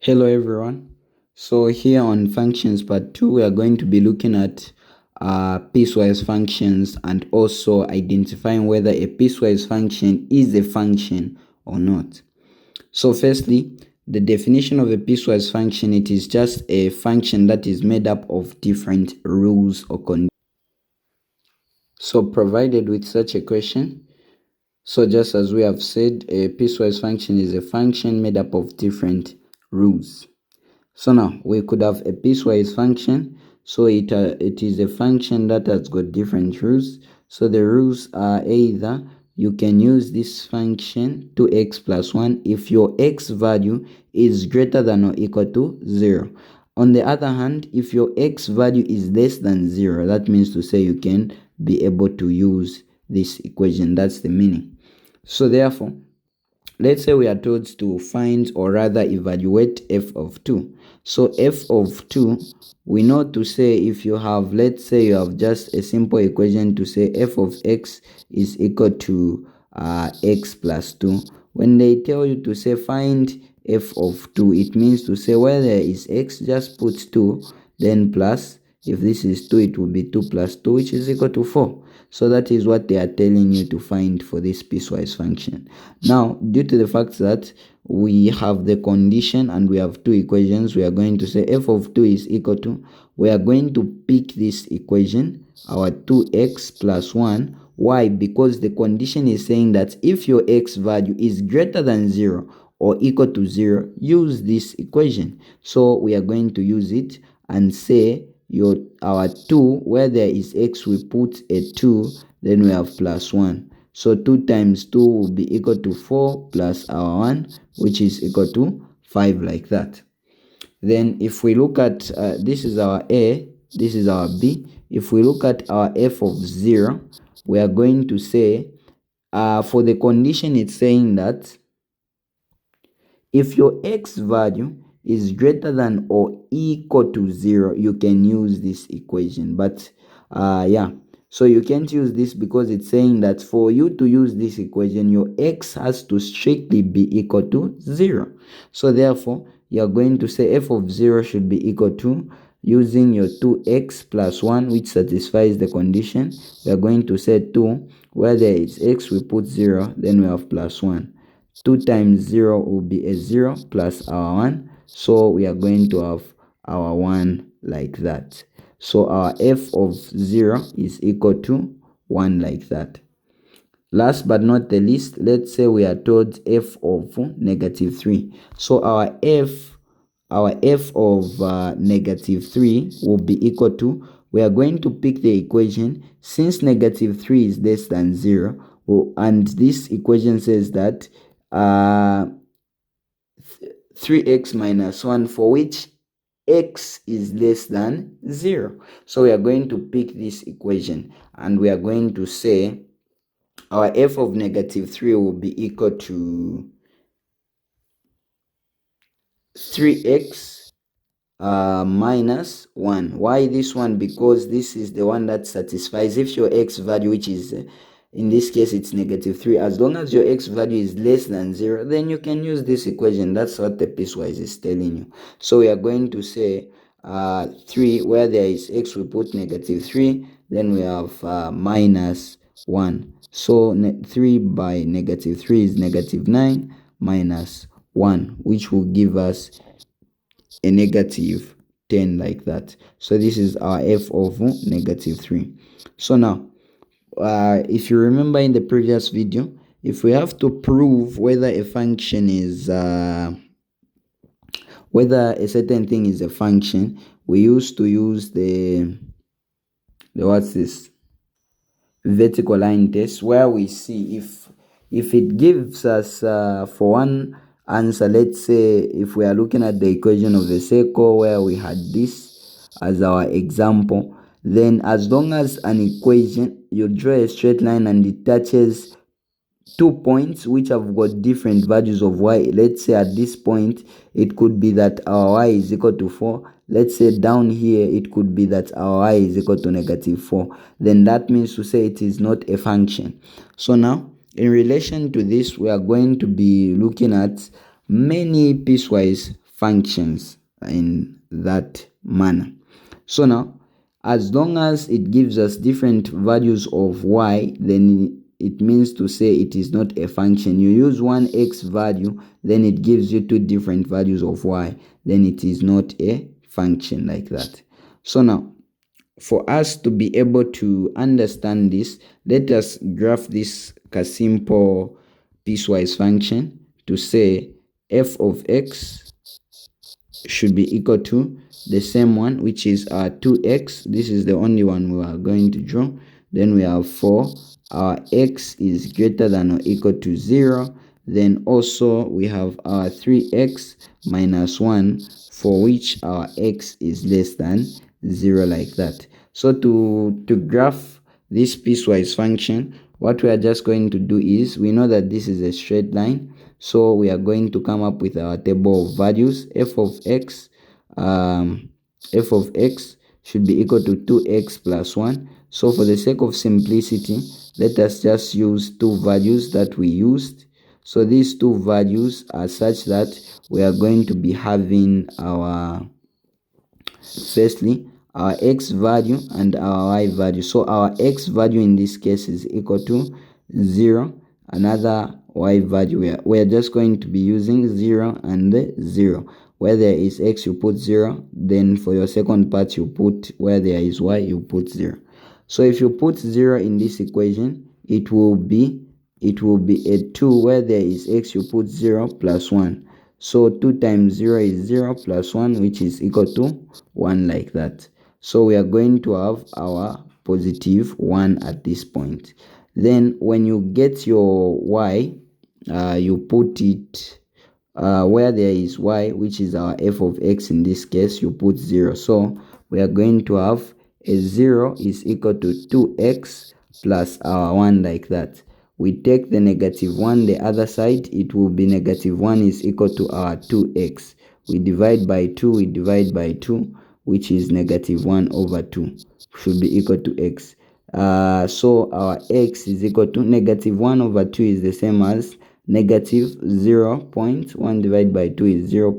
Hello everyone. So here on functions part 2 we are going to be looking at piecewise functions and also identifying whether a piecewise function is a function or not. So firstly, the definition of a piecewise function, it is just a function that is made up of different rules or conditions. So provided with such a question, so just as we have said, a piecewise function is a function made up of different rules. So now we could have a piecewise function. So it is a function that has got different rules. So the rules are either you can use this function 2x plus 1 if your x value is greater than or equal to 0. On the other hand, if your x value is less than 0, that means to say you can be able to use this equation. That's the meaning. So therefore, let's say we are told to find or rather evaluate f of 2. So f of 2, we know to say if you have, let's say you have just a simple equation to say f of x is equal to x plus 2. When they tell you to say find f of 2, it means to say where there is x, just put 2, then plus, if this is 2, it will be 2 plus 2, which is equal to 4. So that is what they are telling you to find for this piecewise function. Now, due to the fact that we have the condition and we have two equations, we are going to say f of 2 is equal to, we are going to pick this equation, our 2x plus 1. Why? Because the condition is saying that if your x value is greater than 0 or equal to 0, use this equation. So we are going to use it and say our 2, where there is x, we put a 2, then we have plus 1. So 2 times 2 will be equal to 4 plus our 1, which is equal to 5, like that. Then if we look at, this is our A, this is our B. If we look at our f of 0, we are going to say, for the condition, it's saying that if your x value is greater than or equal to 0, you can use this equation. But yeah, so you can't use this because it's saying that for you to use this equation, your x has to strictly be equal to 0. So therefore, you're going to say f of 0 should be equal to, using your 2x plus 1, which satisfies the condition, we are going to say 2, where there is x, we put 0, then we have plus 1. 2 times 0 will be a 0 plus our 1. So we are going to have our 1 like that. So our f of 0 is equal to 1 like that. Last but not the least, let's say we are told f of negative 3. So our f of negative 3 will be equal to, we are going to pick the equation since negative 3 is less than 0, and this equation says that 3x minus 1, for which x is less than 0. So we are going to pick this equation and we are going to say our f of negative 3 will be equal to 3x minus 1. Why this one? Because this is the one that satisfies if your x value, which is in this case it's negative 3, as long as your x value is less than 0, then you can use this equation. That's what the piecewise is telling you. So we are going to say 3, where there is x, we put negative 3, then we have minus 1. So 3 by negative 3 is negative 9 minus 1, which will give us a negative 10 like that. So this is our f of negative 3. So now, if you remember in the previous video, if we have to prove whether a function is whether a certain thing is a function, we used to use the what's this, vertical line test, where we see if it gives us for one answer, let's say if we are looking at the equation of the circle where we had this as our example, then as long as an equation, you draw a straight line and it touches 2 points which have got different values of y. Let's say at this point it could be that our y is equal to 4. Let's say down here it could be that our y is equal to negative 4. Then that means to say it is not a function. So now, in relation to this, we are going to be looking at many piecewise functions in that manner. So now, as long as it gives us different values of y, then it means to say it is not a function. You use one x value, then it gives you two different values of y, then it is not a function like that. So now, for us to be able to understand this, let us graph this simple piecewise function to say f of x should be equal to the same one, which is 2x. This is the only one we are going to draw. Then we have 4. Our x is greater than or equal to 0. Then also we have our 3x minus 1, for which our x is less than 0, like that. So to graph this piecewise function, what we are just going to do is, we know that this is a straight line, so we are going to come up with our table of values. F of x should be equal to 2x plus 1. So for the sake of simplicity, let us just use two values that we used. So these two values are such that we are going to be having our, firstly, our x value and our y value. So our x value in this case is equal to 0. Another y value, we're just going to be using 0 and 0. Where there is x, you put 0. Then for your second part, you put, where there is y, you put 0. So if you put 0 in this equation, it will be a 2. Where there is x, you put 0 plus 1. So 2 times 0 is 0 plus 1, which is equal to 1, like that. So we are going to have our positive 1 at this point. Then when you get your y, you put it where there is y, which is our f of x in this case, you put 0. So we are going to have a 0 is equal to 2x plus our 1, like that. We take the negative 1 the other side, it will be negative 1 is equal to our 2x. We divide by 2, which is negative 1 over 2, should be equal to x. So our x is equal to negative 1 over 2 is the same as negative 0.1 divided by 2 is 0.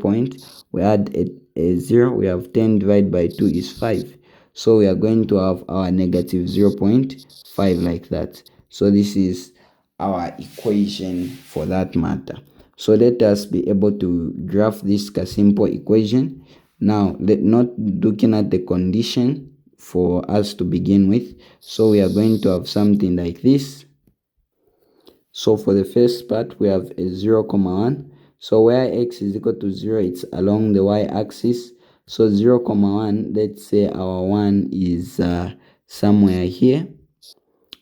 We add a 0, we have 10 divided by 2 is 5. So we are going to have our negative 0.5, like that. So this is our equation for that matter. So let us be able to graph this simple equation. Now, not looking at the condition for us to begin with. So we are going to have something like this. So for the first part, we have a 0, 1. So where x is equal to 0, it's along the y-axis. So 0, 1, let's say our 1 is somewhere here.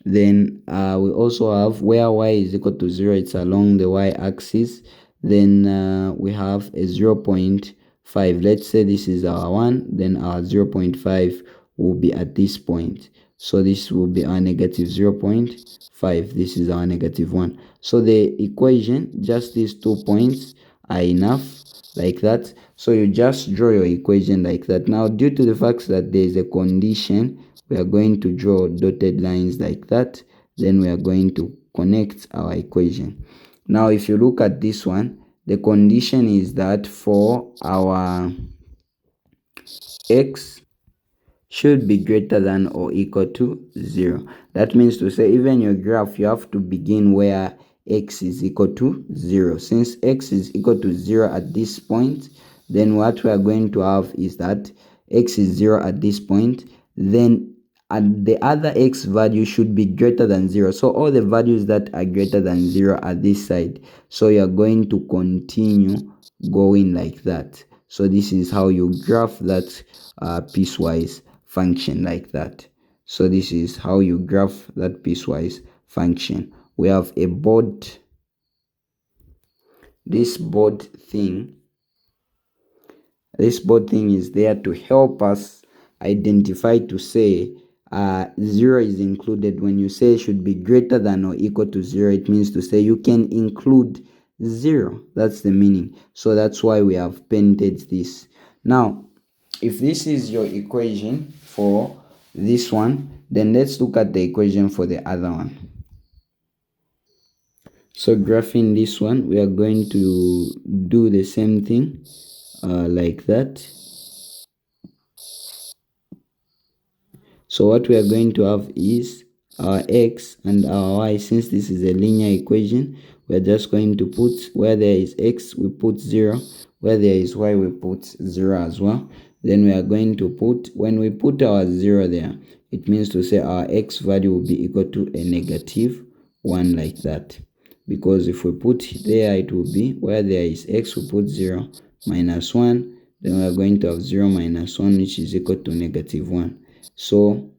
Then we also have where y is equal to 0, it's along the y-axis. Then we have a 0.5. Let's say this is our 1, then our 0.5 will be at this point. So this will be our negative 0.5. This is our negative 1. So the equation, just these 2 points are enough, like that. So you just draw your equation like that. Now, due to the fact that there is a condition, we are going to draw dotted lines like that. Then we are going to connect our equation. Now, if you look at this one, the condition is that for our x should be greater than or equal to 0. That means to say, even your graph, you have to begin where x is equal to 0. Since x is equal to 0 at this point, then what we are going to have is that x is 0 at this point, then and the other x value should be greater than 0. So all the values that are greater than 0 are this side. So you are going to continue going like that. So this is how you graph that piecewise function, like that. So this is how you graph that piecewise function. We have a board. This board thing is there to help us identify, to say 0 is included. When you say should be greater than or equal to 0, it means to say you can include 0. That's the meaning. So that's why we have painted this. Now, if this is your equation for this one, then let's look at the equation for the other one. So graphing this one, we are going to do the same thing. like that. So what we are going to have is our x and our y. Since this is a linear equation, we are just going to put, where there is x we put 0, where there is y we put 0 as well. Then we are going to put, when we put our 0 there, it means to say our x value will be equal to a -1, like that. Because if we put there, it will be, where there is x we put 0 -1, then we are going to have 0 -1, which is equal to -1. So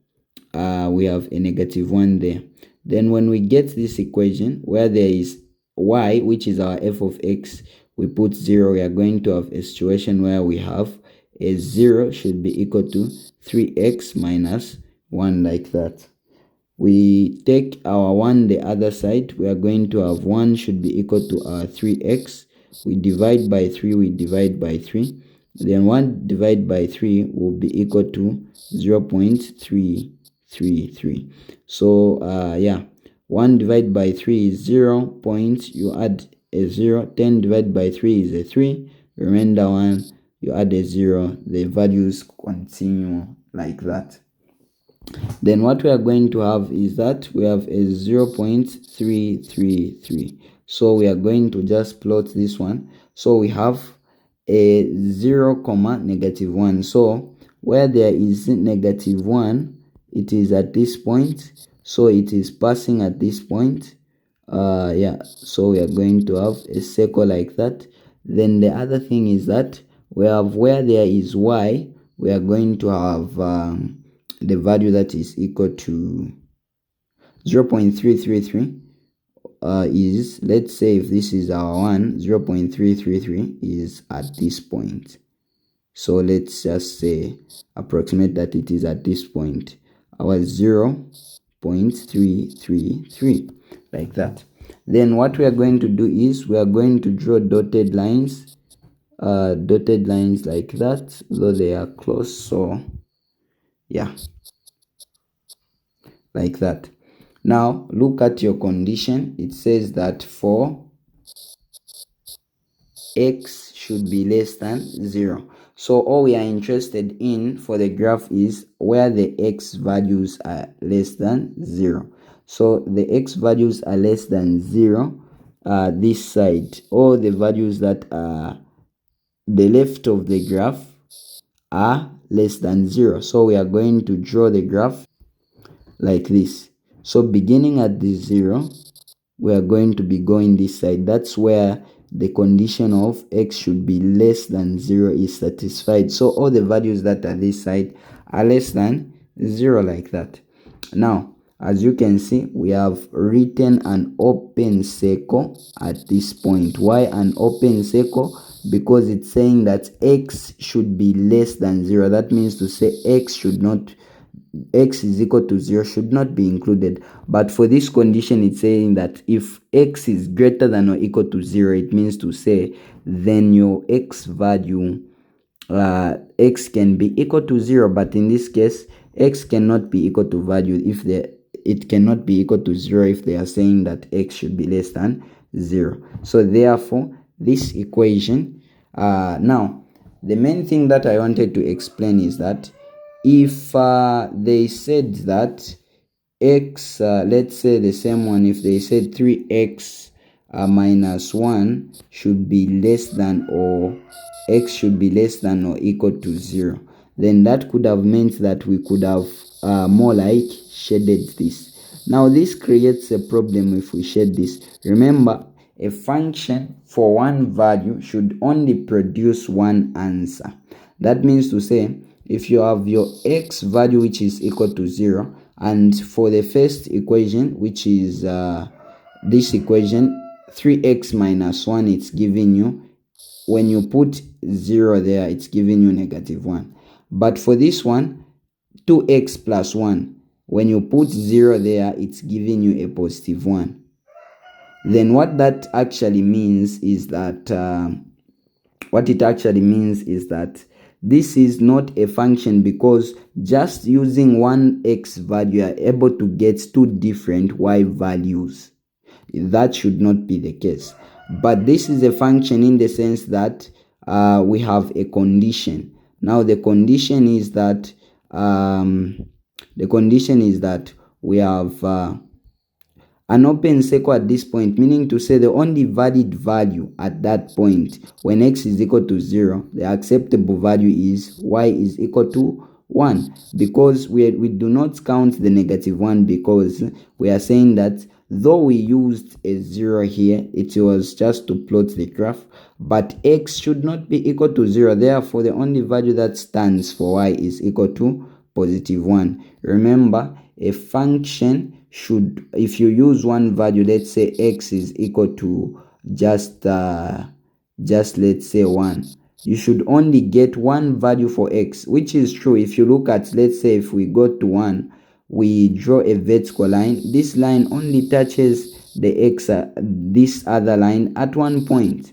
we have a -1 there. Then when we get this equation where there is y, which is our f of x, we put 0, we are going to have a situation where we have a 0 should be equal to 3x minus 1, like that. We take our 1 the other side, we are going to have 1 should be equal to our 3x. We divide by 3, we divide by 3. Then 1 divided by 3 will be equal to 0.333. So yeah, 1 divided by 3 is 0. You add a 0. 10 divided by 3 is a 3. Remainder 1, you add a 0. The values continue like that. Then what we are going to have is that we have a 0.333. So we are going to just plot this one. So we have a 0, -1. So where there is -1, it is at this point. So it is passing at this point. Yeah, so we are going to have a circle like that. Then the other thing is that we have, where there is y, we are going to have the value that is equal to 0.333 is, let's say if this is our 1, 0.333 is at this point. So let's just say, approximate that it is at this point, our 0.333, like that. Then what we are going to do is we are going to draw dotted lines like that, though they are close. So yeah, like that. Now look at your condition. It says that for x should be less than 0. So all we are interested in for the graph is where the x values are less than 0. So the x values are less than 0 this side. All the values that are the left of the graph are less than 0. So we are going to draw the graph like this. So beginning at the 0, we are going to be going this side. That's where the condition of x should be less than 0 is satisfied. So all the values that are this side are less than 0, like that. Now as you can see, we have written an open circle at this point. Why an open circle? Because it's saying that x should be less than 0. That means to say x is equal to 0 should not be included. But for this condition, it's saying that if x is greater than or equal to 0, it means to say then your x value, x can be equal to 0. But in this case, x cannot be equal to value if it cannot be equal to 0 if they are saying that x should be less than 0. So therefore this equation, now the main thing that I wanted to explain is that if they said that x, let's say the same one, if they said 3x minus 1 should be less than, or x should be less than or equal to 0, then that could have meant that we could have more like shaded this. Now this creates a problem if we shade this. Remember, a function for one value should only produce one answer. That means to say, if you have your x value which is equal to 0, and for the first equation, which is this equation 3x minus 1, it's giving you, when you put 0 there, it's giving you -1. But for this one, 2x plus 1, when you put 0 there, it's giving you a +1. Then what that actually means is that this is not a function, because just using one x value, you are able to get two different y values. That should not be the case. But this is a function in the sense that we have a condition. Now the condition is that we have an open circle at this point, meaning to say the only valid value at that point when x is equal to 0, the acceptable value is y is equal to 1, because we do not count the negative 1, because we are saying that though we used a 0 here, it was just to plot the graph, but x should not be equal to 0. Therefore, the only value that stands for y is equal to positive 1. Remember, a function should, if you use one value, let's say x is equal to just let's say 1, you should only get one value for x, which is true. If you look at, let's say if we go to 1, we draw a vertical line. This line only touches the x, this other line at one point.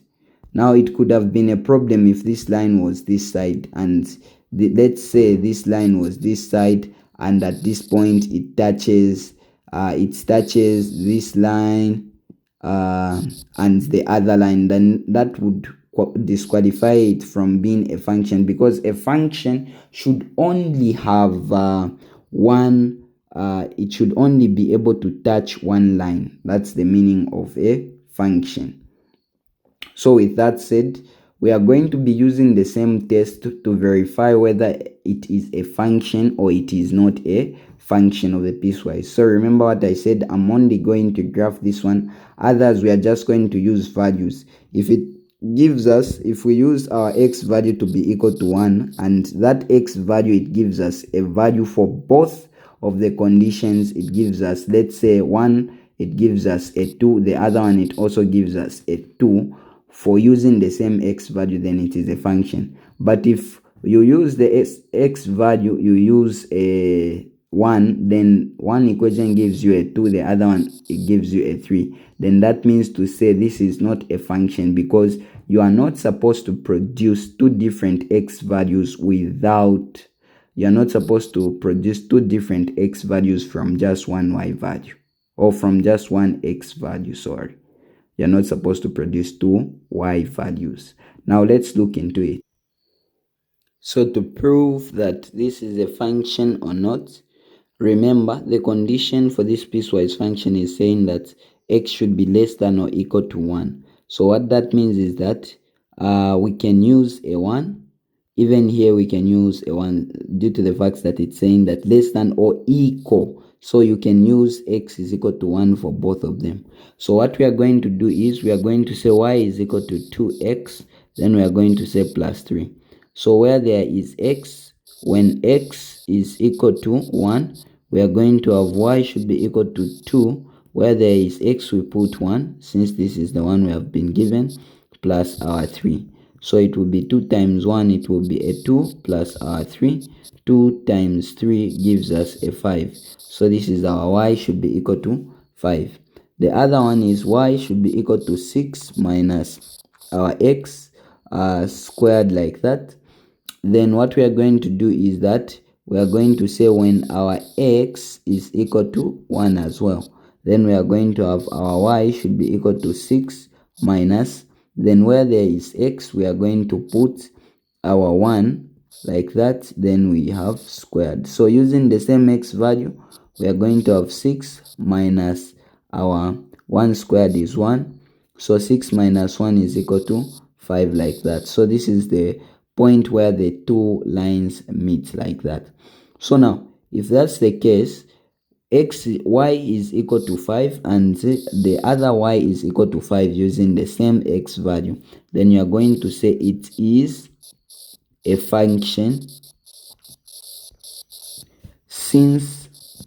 Now it could have been a problem if this line was this side, and let's say this line was this side, and at this point it touches this line and the other line, then that would disqualify it from being a function, because a function should only have one, it should only be able to touch one line. That's the meaning of a function. So with that said, we are going to be using the same test to verify whether it is a function or it is not a function of the piecewise. So remember what I said, I'm only going to graph this one. Others, we are just going to use values. If it gives us, if we use our x value to be equal to 1, and that x value, it gives us a value for both of the conditions. It gives us, let's say 1, it gives us a 2, the other one, it also gives us a 2. For using the same x value, then it is a function. But if you use the x value, you use a 1, then one equation gives you a 2, the other one, it gives you a 3. Then that means to say this is not a function, because you are not supposed to produce two different x values without, you are not supposed to produce two different x values from just one y value, or from just one x value, sorry. You're not supposed to produce two y values. Now let's look into it. So to prove that this is a function or not, remember the condition for this piecewise function is saying that x should be less than or equal to 1. So what that means is that we can use a 1. Even here we can use a 1 due to the fact that it's saying that less than or equal. So you can use x is equal to 1 for both of them. So what we are going to do is we are going to say y is equal to 2x. Then we are going to say plus 3. So where there is x, when x is equal to 1, we are going to have y should be equal to 2. Where there is x, we put 1, since this is the one we have been given, plus our 3. So it will be 2 times 1, it will be a 2 plus our 3. 2 times 3 gives us a 5. So this is our y should be equal to 5. The other one is y should be equal to 6 minus our x squared, like that. Then what we are going to do is that we are going to say when our x is equal to 1 as well, then we are going to have our y should be equal to 6 minus, then where there is x, we are going to put our 1 like that, then we have squared. So using the same x value, we are going to have 6 minus our 1 squared is 1. So 6 minus 1 is equal to 5, like that. So this is the point where the two lines meet, like that. So now, if that's the case, y is equal to 5 and the other y is equal to 5 using the same x value, then you are going to say it is a function since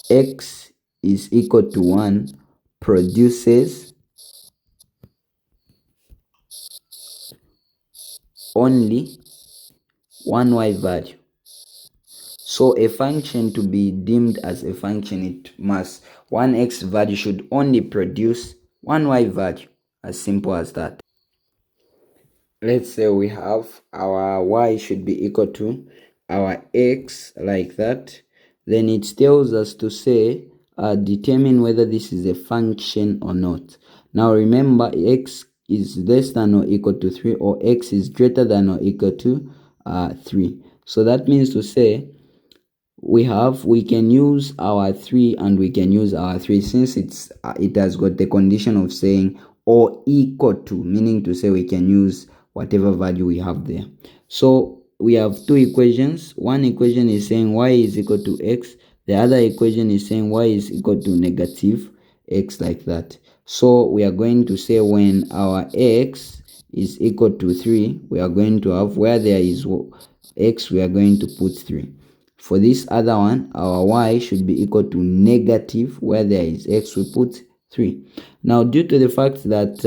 x is equal to 1 produces only one y value. So a function, to be deemed as a function, it must, one x value should only produce one y value. As simple as that. Let's say we have our y should be equal to our x, like that. Then it tells us to say determine whether this is a function or not. Now remember, x is less than or equal to 3, or x is greater than or equal to 3. So that means to say we can use our 3 and we can use our 3 since it has got the condition of saying or equal to, meaning to say we can use whatever value we have there. So we have two equations. One equation is saying y is equal to x, the other equation is saying y is equal to negative x, like that. So we are going to say when our x is equal to 3, we are going to have, where there is x, we are going to put 3. For this other one, our y should be equal to negative, where there is x, we put 3. Now, due to the fact that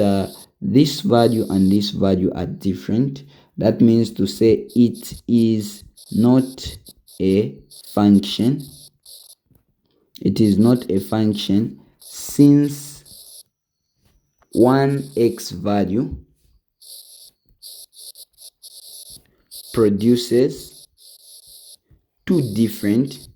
this value and this value are different, that means to say it is not a function. It is not a function since one x value produces two different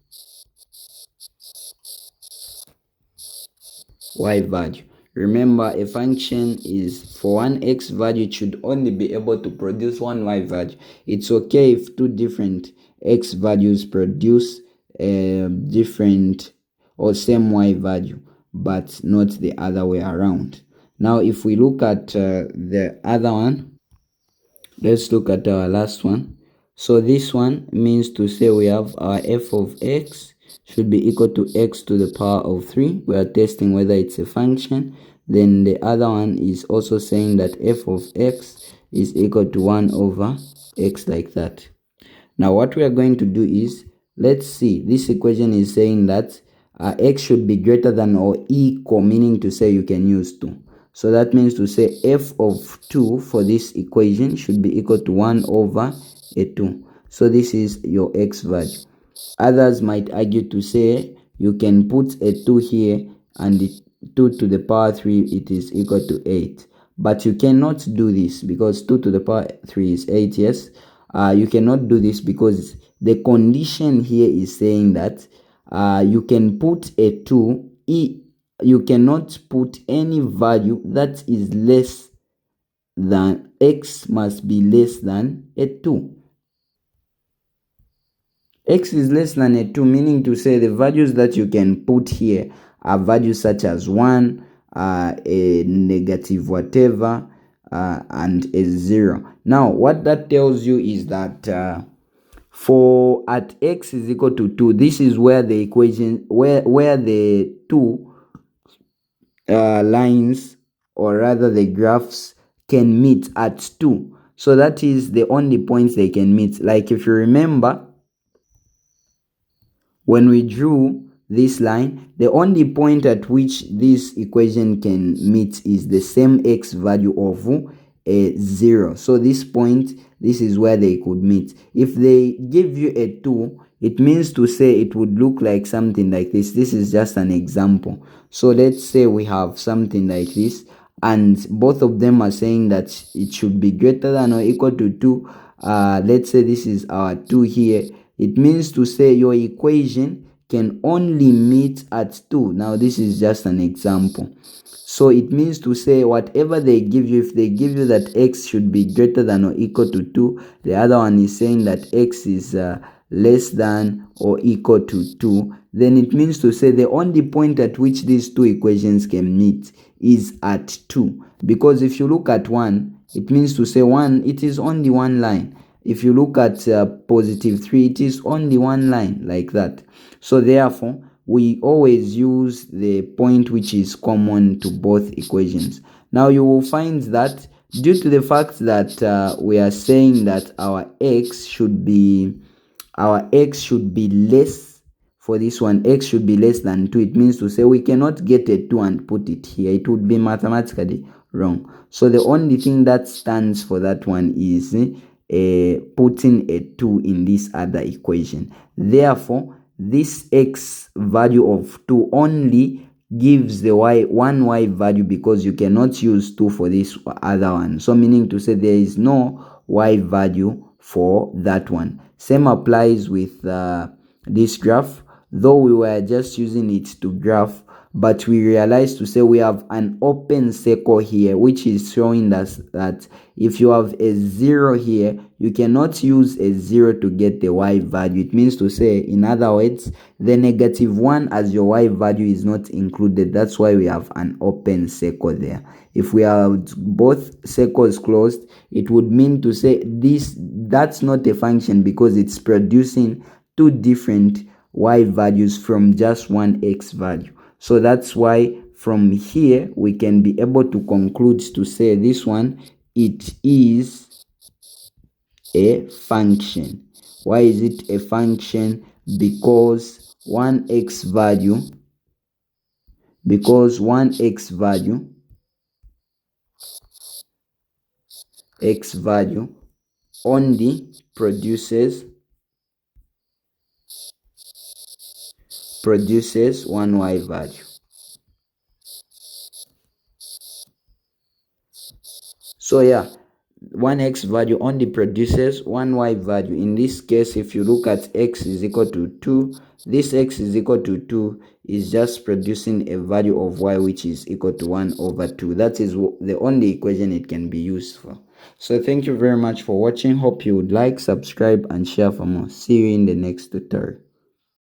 y value. Remember, a function is for one x value, it should only be able to produce one y value. It's okay if two different x values produce different or same y value, but not the other way around. Now, if we look at the other one, let's look at our last one. So this one means to say we have our f of x should be equal to x to the power of 3. We are testing whether it's a function. Then the other one is also saying that f of x is equal to 1 over x, like that. Now what we are going to do is, let's see, this equation is saying that x should be greater than or equal, meaning to say you can use 2. So that means to say f of 2 for this equation should be equal to 1 over a 2. So this is your x value. Others might argue to say you can put a 2 here and the 2 to the power 3, it is equal to 8. But you cannot do this because 2 to the power 3 is 8, yes. You cannot do this because the condition here is saying that you can put a 2, you cannot put any value that is less than x must be less than a 2. X is less than a 2, meaning to say the values that you can put here are values such as 1, a negative whatever, and a 0. Now, what that tells you is that for at x is equal to 2, this is where the equation, where the two lines, or rather the graphs, can meet at 2. So that is the only points they can meet. Like if you remember, when we drew this line, the only point at which this equation can meet is the same x value of a 0. So this point, this is where they could meet. If they give you a 2, it means to say it would look like something like this. This is just an example. So let's say we have something like this, and both of them are saying that it should be greater than or equal to 2. Let's say this is our 2 here. It means to say your equation can only meet at 2. Now this is just an example. So it means to say whatever they give you, if they give you that x should be greater than or equal to 2, the other one is saying that x is less than or equal to 2, then it means to say the only point at which these two equations can meet is at 2. Because if you look at 1, it means to say 1, it is only one line. If you look at positive 3, it is only one line, like that. So therefore, we always use the point which is common to both equations. Now you will find that due to the fact that we are saying that our x should be less, for this one x should be less than 2, it means to say we cannot get a 2 and put it here. It would be mathematically wrong. So the only thing that stands for that one is putting a 2 in this other equation. Therefore, this x value of 2 only gives the one y value, because you cannot use 2 for this other one. So meaning to say there is no y value for that one. Same applies with this graph. Though we were just using it to graph, but we realize to say we have an open circle here, which is showing us that if you have a 0 here, you cannot use a 0 to get the y value. It means to say, in other words, the -1 as your y value is not included. That's why we have an open circle there. If we have both circles closed, it would mean to say that's not a function because it's producing two different y values from just one x value. So that's why from here we can be able to conclude to say this one, it is a function. Why is it a function? Because one x value only produces one y value. So yeah, one x value only produces one y value. In this case, if you look at x is equal to 2, this x is equal to 2 is just producing a value of y which is equal to 1 over 2. That is the only equation it can be used for. So thank you very much for watching. Hope you would like, subscribe, and share for more. See you in the next tutorial.